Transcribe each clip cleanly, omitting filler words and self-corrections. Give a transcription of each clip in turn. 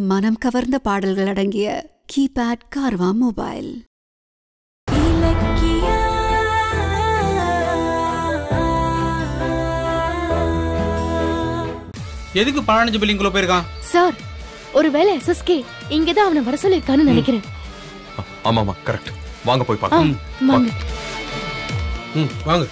மனம் கவர்ந்த பாடல்கள் அடங்கிய கீபேட் கார்வா மொபைல். எதுக்கு பழனிஜி பில்லிங்குள்ள போயிருக்கான் சார்? ஒருவேளை எஸ்எஸ்கே இங்கதான் அவனை வர சொல்லிருக்கான்னு நினைக்கிறேன். ஆமாமா கரெக்ட். வாங்க போய் பார்க்கலாம். வாங்க. வாங்க.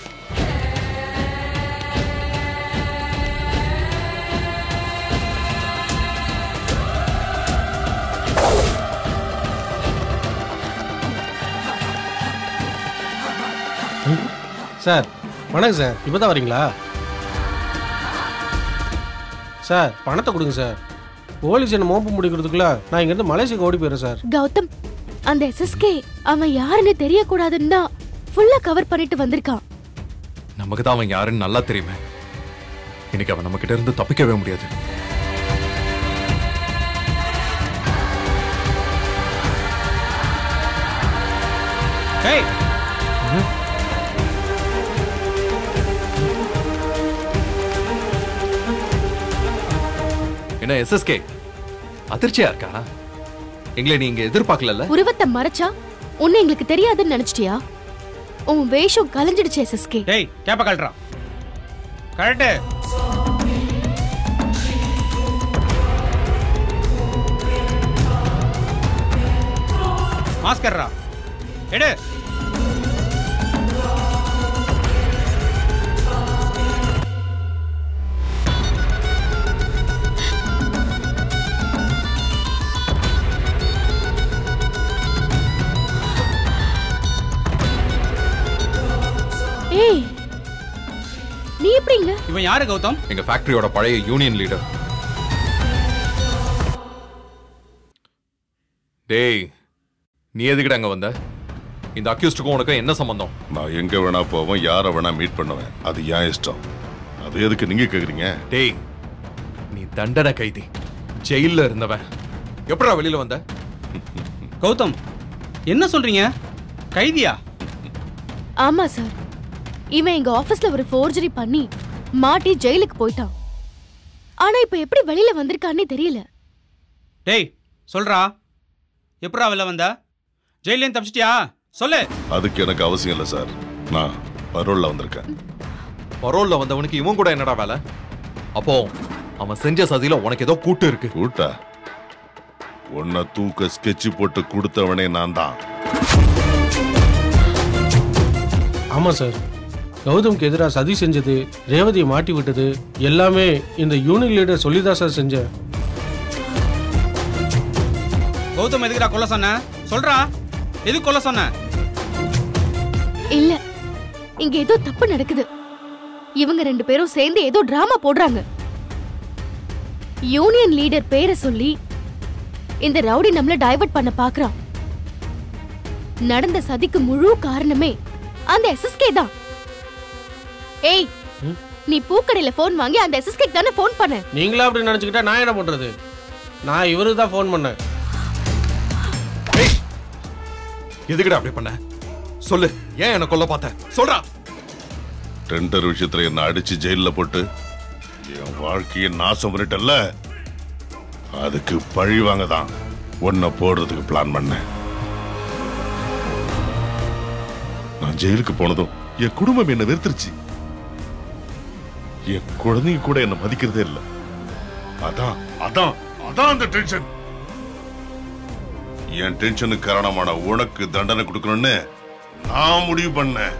சார் வணக்கம் சார். இப்போதான் வரீங்களா சார்? பணத்தை கொடுங்க சார். போலீஸ் என்ன மோப்ப முடிக்கிறதுக்குள்ள நான் இங்கிருந்து மலேசியாக்கு ஓடி போயிடுறேன் சார். கௌதம், அந்த எஸ்எஸ்கே அவன் யாருன்னு தெரியக்கூடாதுன்னு தான் ஃபுல்லா கவர் பண்ணிட்டு வந்திருக்கான். நமக்கு தான் அவன் யாருன்னு நல்லா தெரியுமே. இன்னைக்கு அவன் நம்ம கிட்ட இருந்து தப்பிக்கவே முடியாது. என்ன எஸ்எஸ்கே அதிர்ச்சியா இருக்கா? எங்களை நீங்க எதிர்பார்க்கல. உருவத்தை மறைச்சா உன்னை எங்களுக்கு தெரியாதுன்னு நினைச்சிட்டியா? உன் வேஷம் கலைஞ்சிடுச்சு எஸ்எஸ்கே. டேய் கேப்ப கழட்றா. கரெக்ட். மாஸ்கர்ரா எடு. ஏய், நீ எப்படிங்க? இவன் யாரு கௌதம்? எங்க ஃபேக்டரியோட பழைய யூனியன் லீடர். டேய், நீ எதுக்கிட்ட அங்க வந்த? இந்த அக்யூஸ்டுக்கும் உனக்கு என்ன சம்பந்தம்? நான் எங்க வேணா போவேன், யாரை வேணா மீட் பண்ணுவேன். அது ஏன் இஷ்டம். அது எதுக்கு நீங்க கேக்குறீங்க? டேய், நீ தண்டனை கைதி, ஜெயில இருந்தவன். எப்படா வெளியில வந்த? கௌதம் என்ன சொல்றீங்க? கைதியா? ஆமா சார். இவன் எங்க ஆபீஸ்ல ஒரு ஃபோர்ஜரி பண்ணி மாட்டி ஜெயிலுக்கு போயிட்டான். ஆனா இப்ப எப்படி வெளியில வந்திருக்கான்னு தெரியல. டேய் சொல்றா, எப்படா வெளில வந்த? ஜெயில தப்பிச்சிட்டியா? சொல்லு. அதுக்கு எனக்கு அவசியம் இல்லை சார். நான் பரோல்ல வந்திருக்கேன். பரோல்ல வந்தவனுக்கு இவன் கூட என்னடா வேலை? அப்போ அவன் செஞ்ச சதியில உனக்கு ஏதோ கூட்டு இருக்கு. கூட்டா? உன்னை தூக்க ஸ்கெட்ச் போட்டு கொடுத்தவனே நான் தான். ஆமா சார், கௌதம்க்கு எதிராக சதி செஞ்சது, ரேவதியை மாட்டி விட்டது எல்லாமே இந்த யூனியன் லீடர் சொல்லிதான் சார் செஞ்சேன். கௌதம் எதுக்குடா கொல்ல சொன்ன? சொல்றா, எதுக்கு கொல்ல சொன்ன? இல்ல, இங்க ஏதோ தப்பு நடக்குது. இவங்க ரெண்டு பேரும் சேர்ந்து ஏதோ டிராமா போடுறாங்க. யூனியன் லீடர் பேரை சொல்லி இந்த ரவுடி நம்மள டைவர்ட் பண்ண பாக்குறான். நடந்த சதிக்கு முழு காரணமே அந்த எஸ்எஸ்கே தான். ஏய், நீ பூக்கடையில போன் வாங்கி அந்த எஸ்எஸ்கே தானே போன் பண்ண? நீங்களா அப்படி நினைச்சுக்கிட்டா நான் என்ன பண்றது? நான் இவருக்கு தான் போன் பண்ணேன். எதுக்குடா அப்படி பண்ண? சொல்லு, ஏன் என்ன கொல்ல பார்த்த? சொல்றா. டெண்டர் விஷயத்துல என்ன அடிச்சு ஜெயில போட்டு என் வாழ்க்கையை நாசம் பண்ணிட்டல்ல, அதுக்கு பழி வாங்க தான் உன்னை போடுறதுக்கு பிளான் பண்ணேன். நான் ஜெயிலுக்கு போனதும் என் குடும்பம் என்ன வெறுத்துருச்சு. என் குழந்தைங்க கூட என்ன மதிக்கிறதே இல்லை. அதான் அதான் அதான் அந்த டென்ஷன். என் டென்ஷனுக்கு காரணமான உனக்கு தண்டனை கொடுக்கணும்னு நான் முடிவு பண்ணேன்.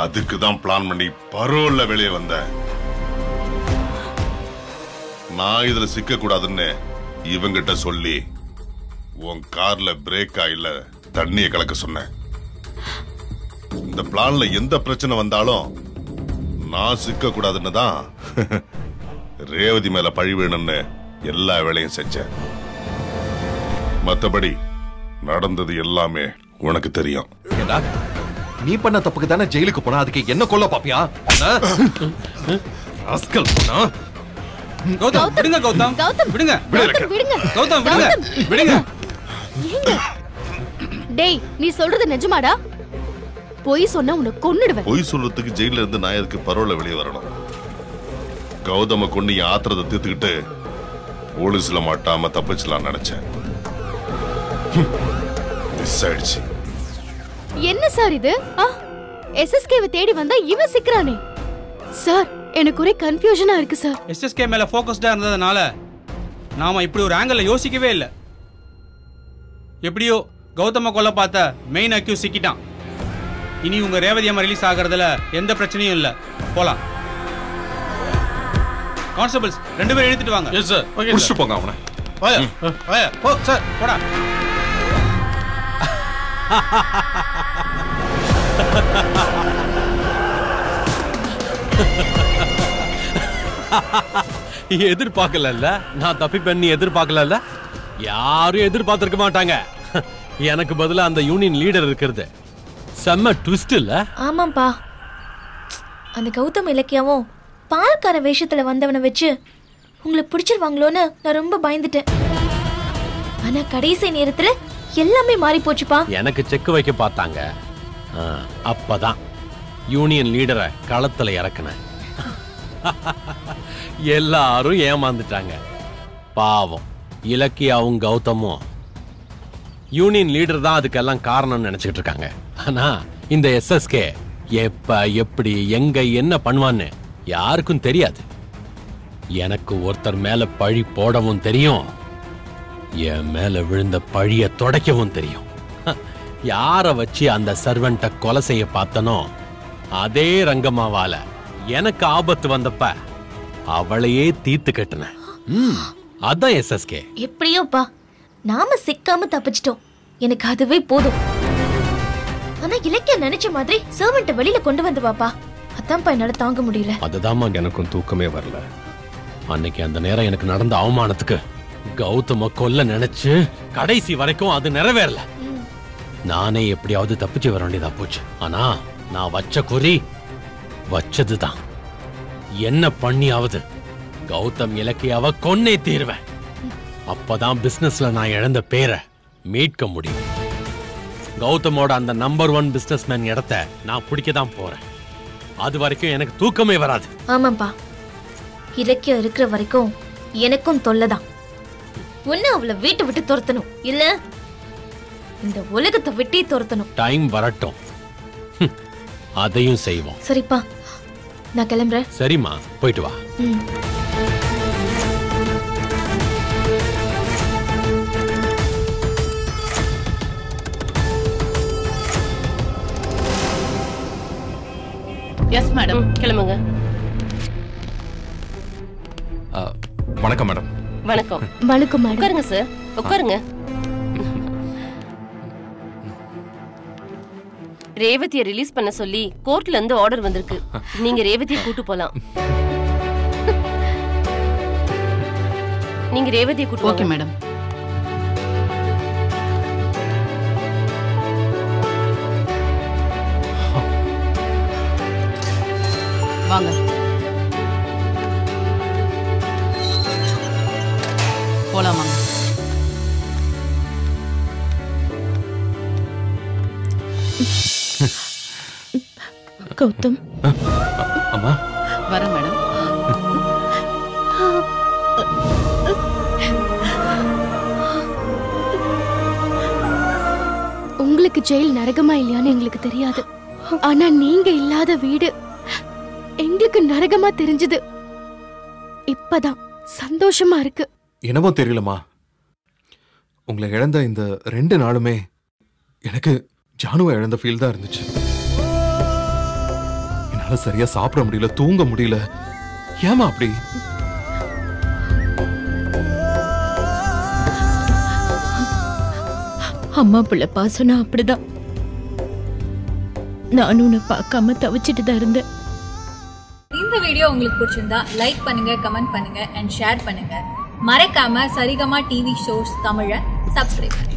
அதுக்கு தான் பிளான் பண்ணி பரோல்ல வெளியே வந்தேன். நான் இதுல சிக்க கூடாதுன்னு இவங்கிட்ட சொல்லி உன் கார்ல பிரேக் ஆயில தண்ணியை கலக்க சொன்னேன். இந்த பிளான்ல எந்த பிரச்சனை வந்தாலும் நான் சிக்க கூடாதுன்னு தான் ரேவதி மேல பழி வேணும்னு எல்லா வேலையும் செஞ்சேன். மத்தபடி நடந்தது எல்லாமே உனக்கு தெரியும். நீ பண்ண தப்புக்கு தானே ஜெயிலுக்கு போனா, அதுக்கு என்ன கொல்ல பாப்பியா? கௌதம் விடுங்க. கௌதம் விடுங்க. விடுங்க கௌதம் விடுங்க. விடுங்க. டேய், நீ சொல்றது நிஜமாடா? பொய் சொன்னா உன்னை கொன்னுடுவேன். பொய் சொல்றதுக்கு ஜெயில இருந்து நான் எதுக்கு பரோல்ல வெளியே வரணும்? கௌதம கொண்டு ஆத்திரத்தை தீர்த்துக்கிட்டு போலீஸ்ல மாட்டாம தப்பிச்சலாம் நினைச்சேன். மிஸ் ஆயிடுச்சு. என்ன சார் இது? எஸ்எஸ்கேவை தேடி வந்தா இவன் சிக்கறானே. சார் எனக்கு ஒரே கன்ஃபியூஷனா இருக்கு சார். எஸ்எஸ்கே மேல ஃபோக்கஸ்டா இருந்ததனால நாம இப்படி ஒரு ஆங்கிள் யோசிக்கவே இல்லை. எப்படியோ கௌதம கொல்ல பார்த்த மெயின் அக்யூஸ் சிக்கிட்டான். இனி உங்க ரேவதி அம்மா ரிலீஸ் ஆகிறதுல எந்த பிரச்சனையும் இல்லை. போலாம். கான்ஸ்டபிள்ஸ் 2 பேரும் எடுத்துட்டு வாங்க. Yes sir. ஓகே புடிச்சு போங்க அவனை. வாயா வாயா. ஓ சார் போடா. எதிர்பார்க்கல. நான் தப்பிப்பேன் நீ எதிர்பார்க்கல. யாரும் எதிர்பார்த்திருக்க மாட்டாங்க. எனக்கு பதிலா அந்த யூனியன் லீடர் இருக்கிறது செம்ம ட்விஸ்ட் இல்ல? ஆமாப்பா. அந்த கௌதம் இலக்கியாவும் பால்கார வேஷத்துல வந்தவனை வச்சு உங்களை பிடிச்சிருவாங்களோன்னு நான் ரொம்ப பயந்துட்டேன். ஆனா கடைசி நேரத்துல எல்லாமே மாறி போச்சுப்பா. எனக்கு செக் வைக்க பார்த்தாங்க. அப்பதான் யூனியன் லீடரை களத்துல இறக்குனேன். எல்லாரும் ஏமாந்துட்டாங்க. பாவம் இலக்கியாவும் கௌதமும் யூனியன் லீடர் தான் அதுக்கெல்லாம் காரணம்னு நினைச்சிட்டு இருக்காங்க. ஆனா இந்த எஸ்எஸ்கே எப்ப எப்படி எங்க என்ன பண்ணுவான்னு யாருக்கும் தெரியாது. எனக்கு ஒருத்தர் மேல பழி போடவும் தெரியும், என் மேல விழுந்த பழிய துடைக்கவும் தெரியும். யார வச்சு அந்த சர்வெண்ட கொலை செய்ய பார்த்தனோ அதே ரங்கம்மாவால எனக்கு ஆபத்து வந்தப்ப அவளையே தீர்த்து கட்டின. அதான் எஸ்எஸ்கே. எப்படியோப்பா நாம சிக்காம தப்பிச்சிட்டோம். எனக்கு அதுவே போதும். ஆனா இலக்கிய நினைச்ச மாதிரி சர்வெண்ட வெளியில கொண்டு வந்து வாப்பா. அதான்ப்பா என்னால தாங்க முடியல. அதுதான் எனக்கும் தூக்கமே வரல. அன்னைக்கு அந்த நேரம் எனக்கு நடந்த அவமானத்துக்கு கௌதம கொல்ல நினைச்சு கடைசி வரைக்கும் அது நிறைவேறல. நானே எப்படியாவது தப்பிச்சு வர வேண்டியதா போச்சு. ஆனா நான் வச்ச குறி வச்சதுதான். என்ன பண்ணியாவது கௌதம் இலக்கியாவ கொன்னே தீர்வேன். அப்பதான் பிசினஸ்ல நான் இழந்த பேரை மீட்க முடியும். கௌதமோட அந்த நம்பர் 1 பிசினஸ்மேன் இடத்தை நான் பிடிக்கதான் போறேன். அது வரைக்கும் எனக்கு தூக்கமே வராது. ஆமாப்பா, இலக்கியம் இருக்கிற வரைக்கும் எனக்கும் தொல்லைதான். ஒண்ணு அவளை வீட்டை விட்டு துரத்தணும், இல்ல இந்த உலகத்தை விட்டே துரத்தணும். டைம் வரட்டும், அதையும் செய்வோம். சரிப்பா, நான் கிளம்புறேன். சரிம்மா, போயிட்டு வா. எஸ் மேடம், கிளம்புங்க. வணக்கம் மேடம். வணக்கம். வணக்கம் மேடம். உட்காருங்க சார், உட்காருங்க. ரேவதியை ரிலீஸ் பண்ண சொல்லி கோர்ட்ல இருந்து ஆர்டர் வந்திருக்கு. நீங்க ரேவதியை கூட்டு போலாம். நீங்க ரேவதியை கூட்டு. Okay madam. வாங்க போலாமா? கௌதம். அம்மா வர மேடம். உங்களுக்கு ஜெயில் நரகமா இல்லையான்னு எங்களுக்கு தெரியாது. ஆனா நீங்க இல்லாத வீடு எங்களுக்கு நரகமா தெரிஞ்சது. இப்பதான் சந்தோஷமா இருக்கு. என்னவோ தெரியலமா, உங்களை இழந்த இந்த 2 நாளுமே எனக்கு ஜானுவை இழந்த ஃபீல் தான் இருந்துச்சு. என்னால சரியா சாப்பிட முடியல, தூங்க முடியல. ஏமா அப்படி? அம்மா பிள்ளை பாசனா அப்படிதான். நானும் உன்னை பார்க்காம தவிச்சிட்டு தான் இருந்தேன். இந்த வீடியோ உங்களுக்கு பிடிச்சிருந்தா லைக் பண்ணுங்க, கமெண்ட் பண்ணுங்க அண்ட் ஷேர் பண்ணுங்க. மறக்காம சரிகமா டிவி ஷோஸ் தமிழை சப்ஸ்கிரைப் பண்ணுங்க.